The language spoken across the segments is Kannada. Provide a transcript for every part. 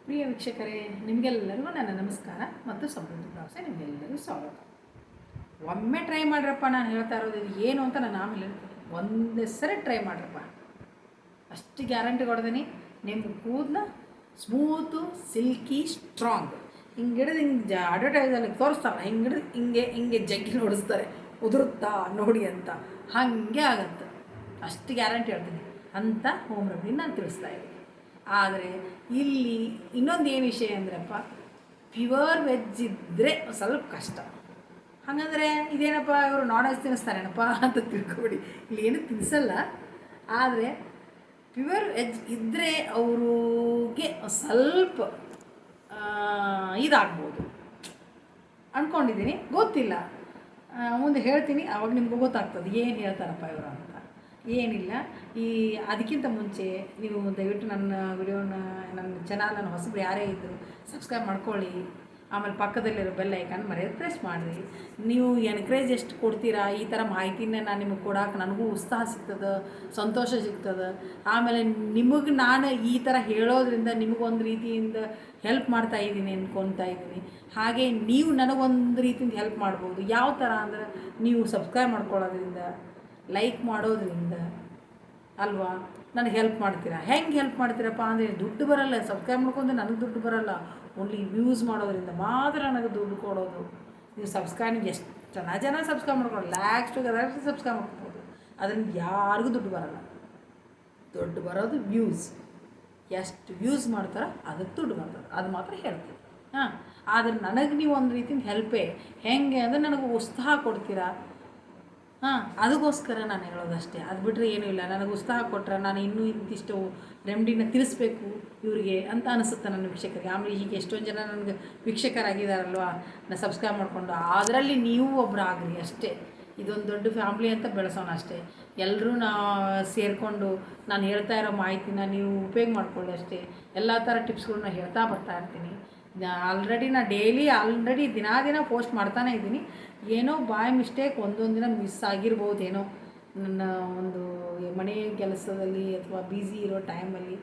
ಪ್ರಿಯ ವೀಕ್ಷಕರೇ, ನಿಮಗೆಲ್ಲರಿಗೂ ನನ್ನ ನಮಸ್ಕಾರ ಮತ್ತು ಸಮೃದ್ಧಿ ಪ್ರವಾಸ ನಿಮಗೆಲ್ಲರಿಗೂ ಸ್ವಾಗತ. ಒಮ್ಮೆ ಟ್ರೈ ಮಾಡ್ರಪ್ಪ. ನಾನು ಹೇಳ್ತಾ ಇರೋದು ಇದು ಏನು ಅಂತ ನಾನು ಆಮೇಲೆ ಹೇಳ್ತೀನಿ. ಒಂದೇ ಸರಿ ಟ್ರೈ ಮಾಡ್ರಪ್ಪ, ಅಷ್ಟು ಗ್ಯಾರಂಟಿ ಕೊಡ್ತೀನಿ. ನಿಮ್ಮ ಕೂದಲ ಸ್ಮೂತು, ಸಿಲ್ಕಿ, ಸ್ಟ್ರಾಂಗ್. ಹಿಂಗೆ ಹಿಡಿದು ಹಿಂಗೆ ಅಡ್ವರ್ಟೈಸಲ್ಲಿ ತೋರಿಸ್ತಾರಲ್ಲ, ಹಿಂಗೆ ಹಿಡಿದು ಹಿಂಗೆ ಜಗ್ಗಿ ನೋಡಿಸ್ತಾರೆ, ಉದುರುತ್ತಾ ನೋಡಿ ಅಂತ. ಹಾಗೆ ಆಗತ್ತೆ, ಅಷ್ಟು ಗ್ಯಾರಂಟಿ ಹೇಳ್ತೀನಿ ಅಂತ ಹೋಮ್ ರೆಮಿಡಿ ನಾನು ತಿಳಿಸ್ತಾ ಇದ್ದೀನಿ. ಆದರೆ ಇಲ್ಲಿ ಇನ್ನೊಂದು ಏನು ವಿಷಯ ಅಂದ್ರಪ್ಪ, ಪ್ಯೂರ್ ವೆಜ್ ಇದ್ದರೆ ಸ್ವಲ್ಪ ಕಷ್ಟ. ಹಾಗಂದರೆ ಇದೇನಪ್ಪ ಇವರು ನಾನ್ ವೆಜ್ ತಿನ್ನಿಸ್ತಾರೇನಪ್ಪ ಅಂತ ತಿಳ್ಕೊಬೇಡಿ. ಇಲ್ಲಿ ಏನು ತಿನ್ನಿಸಲ್ಲ, ಆದರೆ ಪ್ಯೂರ್ ವೆಜ್ ಇದ್ದರೆ ಅವ್ರಿಗೆ ಸ್ವಲ್ಪ ಇದಾಗ್ಬೋದು ಅಂದ್ಕೊಂಡಿದ್ದೀನಿ. ಗೊತ್ತಿಲ್ಲ, ಮುಂದೆ ಹೇಳ್ತೀನಿ, ಆವಾಗ ನಿಮ್ಗೆ ಗೊತ್ತಾಗ್ತದೆ ಏನು ಹೇಳ್ತಾರಪ್ಪ ಇವರು ಅಂತ. ಏನಿಲ್ಲ, ಅದಕ್ಕಿಂತ ಮುಂಚೆ ನೀವು ದಯವಿಟ್ಟು ನನ್ನ ವಿಡಿಯೋನ, ನನ್ನ ಚಾನಲನ್ನು ಹೊಸಬ್ರು ಯಾರೇ ಇದ್ದರು ಸಬ್ಸ್ಕ್ರೈಬ್ ಮಾಡ್ಕೊಳ್ಳಿ. ಆಮೇಲೆ ಪಕ್ಕದಲ್ಲಿರೋ ಬೆಲ್ ಐಕಾನ್ ಮರೆಯೋದು ಪ್ರೆಸ್ ಮಾಡಿರಿ. ನೀವು ಎನ್ಕರೇಜ್ ಎಷ್ಟು ಕೊಡ್ತೀರಾ, ಈ ಥರ ಮಾಹಿತಿನ ನಾನು ನಿಮಗೆ ಕೊಡೋಕೆ ನನಗೂ ಉತ್ಸಾಹ ಸಿಗ್ತದೆ, ಸಂತೋಷ ಸಿಗ್ತದೆ. ಆಮೇಲೆ ನಿಮಗೆ ನಾನು ಈ ಥರ ಹೇಳೋದ್ರಿಂದ ನಿಮಗೊಂದು ರೀತಿಯಿಂದ ಹೆಲ್ಪ್ ಮಾಡ್ತಾ ಇದ್ದೀನಿ ಅಂದ್ಕೊತಾ ಇದ್ದೀನಿ. ಹಾಗೆ ನೀವು ನನಗೊಂದು ರೀತಿಯಿಂದ ಹೆಲ್ಪ್ ಮಾಡ್ಬೋದು. ಯಾವ ಥರ ಅಂದರೆ, ನೀವು ಸಬ್ಸ್ಕ್ರೈಬ್ ಮಾಡ್ಕೊಳ್ಳೋದ್ರಿಂದ, ಲೈಕ್ ಮಾಡೋದ್ರಿಂದ ಅಲ್ವಾ ನನಗೆ ಹೆಲ್ಪ್ ಮಾಡ್ತೀರಾ. ಹೆಂಗೆ ಹೆಲ್ಪ್ ಮಾಡ್ತೀರಪ್ಪ ಅಂದರೆ, ದುಡ್ಡು ಬರಲ್ಲ, ಸಬ್ಸ್ಕ್ರೈಬ್ ಮಾಡ್ಕೊಂಡ್ರೆ ನನಗೆ ದುಡ್ಡು ಬರಲ್ಲ. ಓನ್ಲಿ ವ್ಯೂಸ್ ಮಾಡೋದ್ರಿಂದ ಮಾತ್ರ ನನಗೆ ದುಡ್ಡು ಕೊಡೋದು. ನೀವು ಸಬ್ಸ್ಕ್ರೈಬ್ ಎಷ್ಟು ಜನ ಸಬ್ಸ್ಕ್ರೈಬ್ ಮಾಡ್ಕೊಳ್ಳಿ, ಲ್ಯಾಕ್ಸ್ ಟು ಅದಕ್ಕೆ ಸಬ್ಸ್ಕ್ರೈಬ್ ಮಾಡ್ಕೊಬೋದು. ಅದರಿಂದ ಯಾರಿಗೂ ದುಡ್ಡು ಬರಲ್ಲ. ದುಡ್ಡು ಬರೋದು ವ್ಯೂಸ್. ಎಷ್ಟು ವ್ಯೂಸ್ ಮಾಡ್ತಾರೋ ಅದಕ್ಕೆ ದುಡ್ಡು ಬರ್ತದೆ, ಅದು ಮಾತ್ರ ಹೇಳ್ತೀನಿ. ಆದರೆ ನನಗೆ ನೀವು ಒಂದು ರೀತಿಯಿಂದ ಹೆಲ್ಪೇ. ಹೆಂಗೆ ಅಂದರೆ, ನನಗೆ ಉತ್ಸಾಹ ಕೊಡ್ತೀರಾ, ಅದಕ್ಕೋಸ್ಕರ ನಾನು ಹೇಳೋದಷ್ಟೇ. ಅದು ಬಿಟ್ಟರೆ ಏನೂ ಇಲ್ಲ. ನನಗೆ ಉತ್ಸಾಹ ಕೊಟ್ಟರೆ ನಾನು ಇನ್ನೂ ಇಂತಿಷ್ಟು ರೆಮಿಡಿನ ತಿಳಿಸ್ಬೇಕು ಇವರಿಗೆ ಅಂತ ಅನಿಸುತ್ತೆ ನನ್ನ ವೀಕ್ಷಕರಿಗೆ. ಆಮೇಲೆ ಈಗ ಎಷ್ಟೊಂದು ಜನ ನನಗೆ ವೀಕ್ಷಕರಾಗಿದ್ದಾರಲ್ವ, ನಾನು ಸಬ್ಸ್ಕ್ರೈಬ್ ಮಾಡಿಕೊಂಡು, ಅದರಲ್ಲಿ ನೀವು ಒಬ್ಬರು ಆಗ್ರಿ ಅಷ್ಟೇ. ಇದೊಂದು ದೊಡ್ಡ ಫ್ಯಾಮ್ಲಿ ಅಂತ ಬೆಳೆಸೋಣ ಅಷ್ಟೇ. ಎಲ್ಲರೂ ಸೇರಿಕೊಂಡು ನಾನು ಹೇಳ್ತಾ ಇರೋ ಮಾಹಿತಿನ ನೀವು ಉಪಯೋಗ ಮಾಡ್ಕೊಳ್ಳಿ ಅಷ್ಟೇ. ಎಲ್ಲ ಥರ ಟಿಪ್ಸ್ಗಳನ್ನ ಹೇಳ್ತಾ ಬರ್ತಾ ಇರ್ತೀನಿ. ಆಲ್ರೆಡಿ ದಿನ ಪೋಸ್ಟ್ ಮಾಡ್ತಾನೇ ಇದ್ದೀನಿ. ಏನೋ ಬಾಯ್ ಮಿಸ್ಟೇಕ್ ಒಂದೊಂದು ದಿನ ಮಿಸ್ ಆಗಿರ್ಬೋದೇನೋ, ನನ್ನ ಒಂದು ಮನೆ ಕೆಲಸದಲ್ಲಿ ಅಥವಾ ಬ್ಯುಸಿ ಇರೋ ಟೈಮಲ್ಲಿ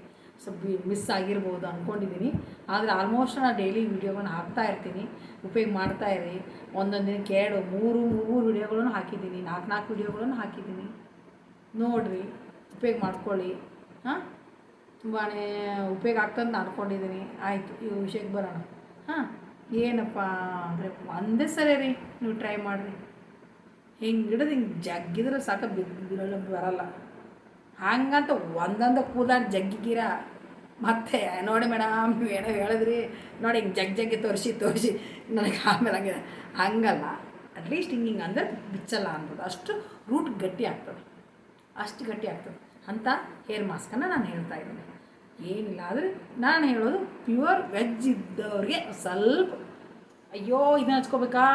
ಸ್ವಲ್ಪ ಮಿಸ್ ಆಗಿರ್ಬೋದು ಅಂದ್ಕೊಂಡಿದ್ದೀನಿ. ಆದರೆ ಆಲ್ಮೋಸ್ಟ್ ನಾನು ಡೈಲಿ ವೀಡಿಯೋಗಳನ್ನ ಹಾಕ್ತಾ ಇರ್ತೀನಿ, ಉಪಯೋಗ ಮಾಡ್ತಾಯಿರಿ. ಒಂದೊಂದು ದಿನಕ್ಕೆ 2-3 ವೀಡಿಯೋಗಳನ್ನು ಹಾಕಿದ್ದೀನಿ, 4 ವೀಡಿಯೋಗಳನ್ನು ಹಾಕಿದ್ದೀನಿ. ನೋಡಿರಿ, ಉಪಯೋಗ ಮಾಡ್ಕೊಳ್ಳಿ. ತುಂಬಾ ಉಪಯೋಗ ಆಗ್ತದೆ ಅಂತ ಅಂದ್ಕೊಂಡಿದ್ದೀನಿ. ಆಯಿತು, ಈ ವಿಷಯಕ್ಕೆ ಬರೋಣ. ಏನಪ್ಪ ಅಂದರೆ, ಒಂದೇ ಸರಿ ರೀ ನೀವು ಟ್ರೈ ಮಾಡಿರಿ. ಹಿಂಗೆ ಹಿಡಿದು ಹಿಂಗೆ ಜಗ್ಗಿದ್ರೆ ಸಾಕು, ಬಿದ್ದಿರಲ್ಲ ಬರಲ್ಲ. ಹಂಗಂತ ಒಂದೊಂದು ಕೂದಾಡಿ ಜಗ್ಗಿಗಿರ ಮತ್ತೆ ನೋಡಿ ಮೇಡಮ್ ನೀವು ಏನೋ ಹೇಳಿದ್ರಿ ನೋಡಿ, ಹಿಂಗೆ ಜಗ್ಗಿ ತೋರಿಸಿ ನನಗೆ ಆಮೇಲೆ ಹಂಗಲ್ಲ. ಅಟ್ಲೀಸ್ಟ್ ಹಿಂಗೆ ಅಂದರೆ ಬಿಚ್ಚಲ್ಲ ಅನ್ಬೋದು. ಅಷ್ಟು ರೂಟ್ ಗಟ್ಟಿ ಆಗ್ತದೆ, ಅಷ್ಟು ಗಟ್ಟಿ ಆಗ್ತದೆ ಅಂತ ಹೇರ್ ಮಾಸ್ಕನ್ನು ನಾನು ಹೇಳ್ತಾ ಇದ್ದೀನಿ. ಏನಿಲ್ಲ, ಆದರೆ ನಾನು ಹೇಳೋದು ಪ್ಯೂರ್ ವೆಜ್ ಇದ್ದವ್ರಿಗೆ ಸ್ವಲ್ಪ ಅಯ್ಯೋ ಇದನ್ನ ಹಚ್ಕೋಬೇಕಾ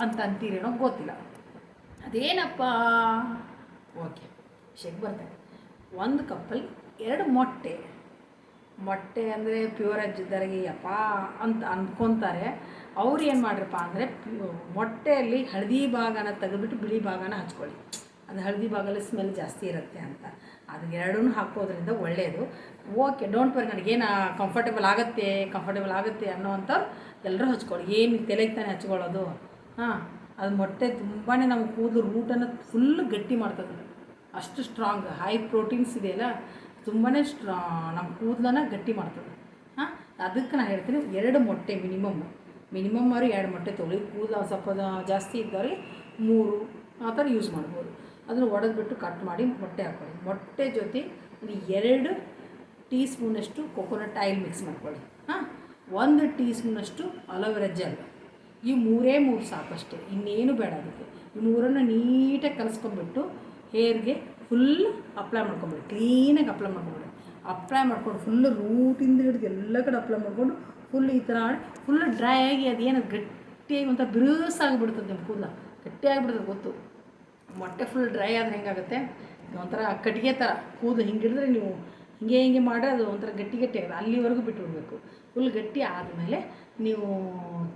ಅಂತ ಅಂತೀರೇನೋ ಗೊತ್ತಿಲ್ಲ. ಅದೇನಪ್ಪ, ಓಕೆ ವಿಷಯಕ್ಕೆ ಬರ್ತೇನೆ. ಒಂದು ಕಪ್ಪಲ್ಲಿ 2 ಮೊಟ್ಟೆ ಅಂದರೆ ಪ್ಯೂರ್ ವೆಜ್ ಇದ್ದವರಿಗೆ ಯಪ್ಪ ಅಂತ ಅಂದ್ಕೊತಾರೆ. ಅವ್ರು ಏನು ಮಾಡ್ರಪ್ಪ ಅಂದರೆ, ಮೊಟ್ಟೆಯಲ್ಲಿ ಹಳದಿ ಭಾಗನ ತೆಗೆದುಬಿಟ್ಟು ಬಿಳಿ ಭಾಗನ ಹಚ್ಕೊಳ್ಳಿ. ಅದು ಹಳದಿ ಭಾಗದಲ್ಲಿ ಸ್ಮೆಲ್ ಜಾಸ್ತಿ ಇರುತ್ತೆ ಅಂತ. ಅದು 2 ಹಾಕೋದ್ರಿಂದ ಒಳ್ಳೆಯದು. ಓಕೆ, ಡೋಂಟ್ ವರಿ, ನನಗೇನು ಕಂಫರ್ಟೇಬಲ್ ಆಗುತ್ತೆ ಅನ್ನೋವಂಥವ್ರು ಎಲ್ಲರೂ ಹಚ್ಕೊಳ್ಳಿ. ಏನು ತಲೆಗೆ ತಾನೇ ಹಚ್ಕೊಳ್ಳೋದು. ಅದು ಮೊಟ್ಟೆ ತುಂಬಾ ನಮ್ಮ ಕೂದಲು ರೂಟನ್ನು ಫುಲ್ಲು ಗಟ್ಟಿ ಮಾಡ್ತದೆ. ಅಷ್ಟು ಸ್ಟ್ರಾಂಗ್, ಹೈ ಪ್ರೋಟೀನ್ಸ್ ಇದೆಯಲ್ಲ, ತುಂಬಾ ನಮ್ಮ ಕೂದಲನ್ನು ಗಟ್ಟಿ ಮಾಡ್ತದೆ. ಅದಕ್ಕೆ ನಾನು ಹೇಳ್ತೀನಿ 2 ಮೊಟ್ಟೆ ಮಿನಿಮಮ್ ಅವರು 2 ಮೊಟ್ಟೆ ತೊಗೊಳ್ಳಿ. ಕೂದಲು ಸ್ವಲ್ಪ ಜಾಸ್ತಿ ಇದ್ದವ್ರಿಗೆ 3 ಆ ಥರ ಯೂಸ್ ಮಾಡ್ಬೋದು. ಅದನ್ನು ಒಡೆದ್ಬಿಟ್ಟು ಕಟ್ ಮಾಡಿ ಮೊಟ್ಟೆ ಹಾಕ್ಕೊಳ್ಳಿ. ಮೊಟ್ಟೆ ಜೊತೆ 2 ಟೀ ಸ್ಪೂನಷ್ಟು ಕೊಕೊನಟ್ ಆಯಿಲ್ ಮಿಕ್ಸ್ ಮಾಡ್ಕೊಳ್ಳಿ. 1 ಟೀ ಸ್ಪೂನಷ್ಟು ಅಲೋವೆರಾ ಜೆಲ್. ಈ 3 ಸಾಕಷ್ಟೇ, ಇನ್ನೇನು ಬೇಡ ಅದಕ್ಕೆ. ಈ 3 ನೀಟಾಗಿ ಕಲಿಸ್ಕೊಂಡ್ಬಿಟ್ಟು ಹೇರ್ಗೆ ಫುಲ್ ಅಪ್ಲೈ ಮಾಡ್ಕೊಂಬಿಡಿ. ಕ್ಲೀನಾಗಿ ಅಪ್ಲೈ ಮಾಡ್ಕೊಂಡು ಫುಲ್ಲು ರೂಟಿಂದ ಹಿಡಿದು ಎಲ್ಲ ಕಡೆ ಅಪ್ಲೈ ಮಾಡಿಕೊಂಡು ಫುಲ್ ಈ ಥರ ಮಾಡಿ ಫುಲ್ ಡ್ರೈ ಆಗಿ ಅದೇನು ಗಟ್ಟಿಯಾಗಿ ಒಂಥರ ಬಿರುಸಾಗಿಬಿಡ್ತದೆ. ನಿಮ್ಮ ಕೂದಲ ಗಟ್ಟಿಯಾಗಿಬಿಡ್ತದೆ, ಗೊತ್ತು. ಮೊಟ್ಟೆ ಫುಲ್ ಡ್ರೈ ಆದರೆ ಹೆಂಗಾಗುತ್ತೆ, ಒಂಥರ ಕಟ್ಟಿಗೆ ಥರ ಕೂದಲು ಹಿಂಗೆ ಹಿಡಿದ್ರೆ ನೀವು ಹಿಂಗೆ ಮಾಡಿದ್ರೆ ಅದು ಒಂಥರ ಗಟ್ಟಿ ಆಗುತ್ತೆ. ಅಲ್ಲಿವರೆಗೂ ಬಿಟ್ಟುಬಿಡ್ಬೇಕು. ಫುಲ್ ಗಟ್ಟಿ ಆದಮೇಲೆ ನೀವು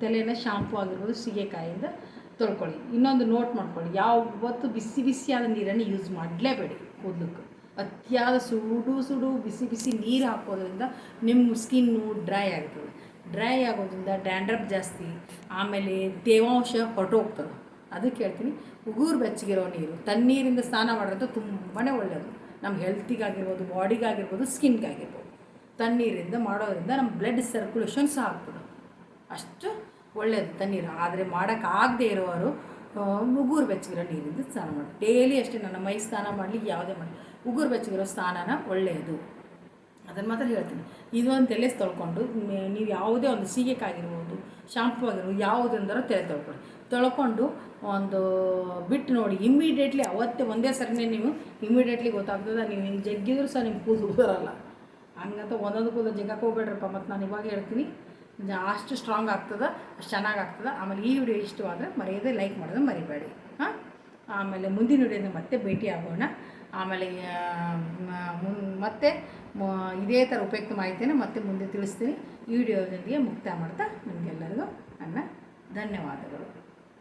ತಲೆನ ಶಾಂಪು ಆಗಿರ್ಬೋದು ಸೀಗೆಕಾಯಿಂದ ತೊಳ್ಕೊಳ್ಳಿ. ಇನ್ನೊಂದು ನೋಟ್ ಮಾಡ್ಕೊಳ್ಳಿ, ಯಾವತ್ತು ಬಿಸಿಯಾದ ನೀರನ್ನು ಯೂಸ್ ಮಾಡಲೇಬೇಡಿ ಕೂದಲಕ್ಕೆ. ಅತಿಯಾದ ಸುಡು ಬಿಸಿ ಬಿಸಿ ನೀರು ಹಾಕೋದ್ರಿಂದ ನಿಮ್ಮ ಸ್ಕಿನ್ನು ಡ್ರೈ ಆಗ್ತದೆ. ಡ್ರೈ ಆಗೋದ್ರಿಂದ ಡ್ಯಾಂಡ್ರಫ್ ಜಾಸ್ತಿ, ಆಮೇಲೆ ತೇವಾಂಶ ಹೊರಟೋಗ್ತದೆ. ಅದಕ್ಕೆ ಹೇಳ್ತೀನಿ, ಉಗುರು ಬೆಚ್ಚಗಿರೋ ನೀರು, ತಣ್ಣೀರಿಂದ ಸ್ನಾನ ಮಾಡೋದು ತುಂಬಾ ಒಳ್ಳೆಯದು. ನಮ್ಮ ಹೆಲ್ತಿಗಾಗಿರ್ಬೋದು, ಬಾಡಿಗಾಗಿರ್ಬೋದು, ಸ್ಕಿನ್ಗಾಗಿರ್ಬೋದು. ತಣ್ಣೀರಿಂದ ಮಾಡೋದ್ರಿಂದ ನಮ್ಮ ಬ್ಲಡ್ ಸರ್ಕ್ಯುಲೇಷನ್ ಸಹ ಆಗ್ತದೆ. ಅಷ್ಟು ಒಳ್ಳೆಯದು ತಣ್ಣೀರು. ಆದರೆ ಮಾಡೋಕ್ಕಾಗದೇ ಇರೋರು ಉಗುರು ಬೆಚ್ಚಗಿರೋ ನೀರಿಂದ ಸ್ನಾನ ಮಾಡಿ. ಡೈಲಿ ಅಷ್ಟೇ, ನನ್ನ ಮೈ ಸ್ನಾನ ಮಾಡಲಿಕ್ಕೆ ಯಾವುದೇ ಮಾಡಿ ಉಗುರು ಬೆಚ್ಚಗಿರೋ ಸ್ನಾನನ ಒಳ್ಳೆಯದು. ಅದನ್ನು ಮಾತ್ರ ಹೇಳ್ತೀನಿ. ಇದೊಂದು ತಲೆ ತೊಳ್ಕೊಂಡು ನೀವು ಯಾವುದೇ ಒಂದು ಸೀಗೆಕಾಗಿರ್ಬೋದು, ಶಾಂಪು ಆಗಿರ್ಬೋದು, ಯಾವುದೆಂದರೂ ತಲೆ ತೊಳ್ಕೊಂಡು ಒಂದು ಬಿಟ್ಟು ನೋಡಿ. ಇಮ್ಮಿಡಿಯೇಟ್ಲಿ ಅವತ್ತೇ ಒಂದೇ ಸರಿನೇ ನೀವು ಇಮ್ಮಿಡಿಯೇಟ್ಲಿ ಗೊತ್ತಾಗ್ತದೆ. ನೀವು ಹಿಂಗೆ ಜಗ್ಗಿದ್ರು ಸಹ ನಿಮ್ಮ ಕೂದಲು ಬರೋಲ್ಲ. ಹಂಗಂತ ಒಂದೊಂದು ಕೂದಲು ಜಗ್ಗಕ್ಕೆ ಹೋಗ್ಬೇಡ್ರಪ್ಪ. ಮತ್ತು ನಾನು ಇವಾಗ ಹೇಳ್ತೀನಿ, ಅಷ್ಟು ಸ್ಟ್ರಾಂಗ್ ಆಗ್ತದೆ, ಅಷ್ಟು ಚೆನ್ನಾಗಿ ಆಗ್ತದೆ. ಆಮೇಲೆ ಈ ವಿಡಿಯೋ ಇಷ್ಟವಾದರೆ ಮರೆಯದೆ ಲೈಕ್ ಮಾಡೋದು ಮರಿಬೇಡಿ. ಆಮೇಲೆ ಮುಂದಿನ ವಿಡಿಯೋದಿಂದ ಮತ್ತೆ ಭೇಟಿ ಆಗೋಣ. ಆಮೇಲೆ ಮತ್ತೆ ಇದೇ ಥರ ಉಪಯುಕ್ತ ಮಾಹಿತಿಯನ್ನು ಮತ್ತೆ ಮುಂದೆ ತಿಳಿಸ್ತೀನಿ. ಈ ವಿಡಿಯೋದೊಂದಿಗೆ ಮುಕ್ತಾಯ ಮಾಡ್ತಾ ನಿಮಗೆಲ್ಲರಿಗೂ ನನ್ನ ಧನ್ಯವಾದಗಳು.